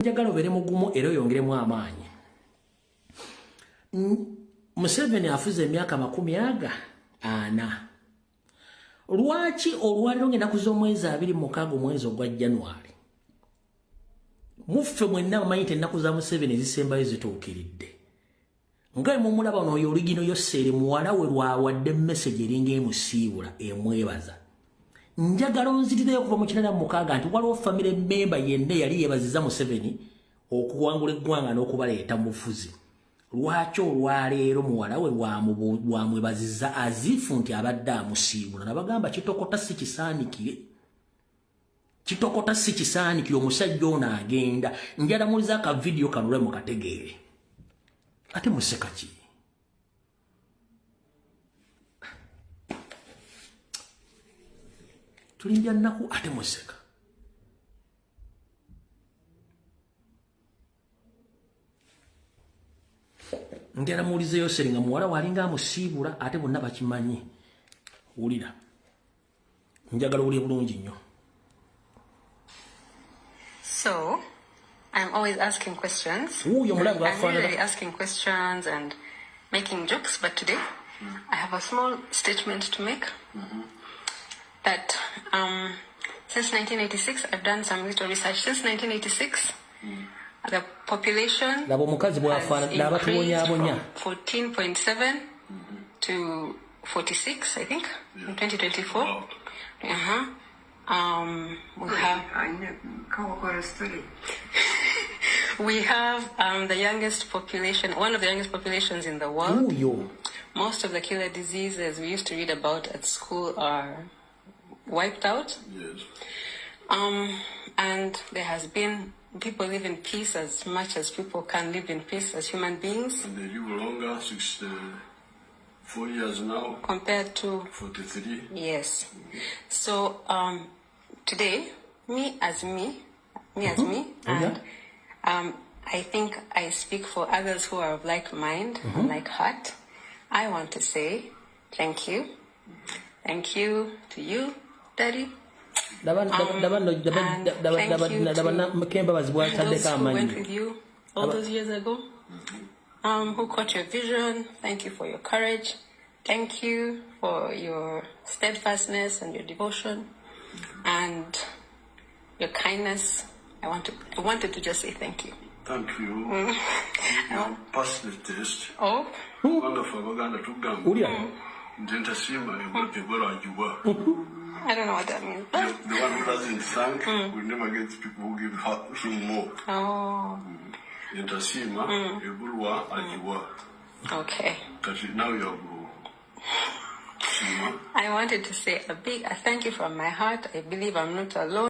njagala obeere mugumu era oyongeremu amaanyi. Museveni afuze emyaka 40. Lwaki olwaliro ng'ennaku z'omwezi 26 omwezi ogwa January muffe mwenna bamanyi nti ennaku za Museveni ezisembayo zituukiridde. Nga mumulaba oyo oligino Yoseri muwala we lwawadde message eringa emusiibula emwebaza. Njagala onzitireyo kuva mu 86 nti waliwo family member yenna yali yeebaziza Museveni okuwangula eggwanga n'okubaleeta mu bufuzi. Lwaki olwaleero muwala we lwamwebaziza azifu nti abadde amusiibula. Nabagamba kitokota si kisaanikire. Kitokota si kisaanikire, omusajja ono agenda. Njala muliza aka video kanule mukategeere. Ate museka ki? Tulinja nnaku ate museka. Njala mulize Yoseri nga muwala walinga amusiibula ate bonna bakimanyi. Wulira. Njagala uli bulungi nnyo. So, I'm always asking questions. I'm really asking questions and making jokes, but today I have a small statement to make. That since 1986, I've done some little research. Since 1986, the population has increased from 14.7 to 46, I think, in 2024. We have the youngest population, one of the youngest populations in the world. Most of the killer diseases we used to read about at school are wiped out. Yes. And there has been, people live in peace as much as people can live in peace as human beings. And they live longer, 64 years now. Compared to 43. Yes. So today, me as me, and I think I speak for others who are of like mind and like heart. I want to say thank you. Thank you to you, Daddy. Thank you to those who went with you all those years ago, who caught your vision. Thank you for your courage. Thank you for your steadfastness and your devotion and your kindness. I wanted to just say thank you. Thank you. You passed the test. Oh. Wonderful. We're going to do that. I don't know what that means. The one who doesn't thank will never get people who give him more. Oh. Okay. Now you're I wanted to say a big thank you from my heart. I believe I'm not alone.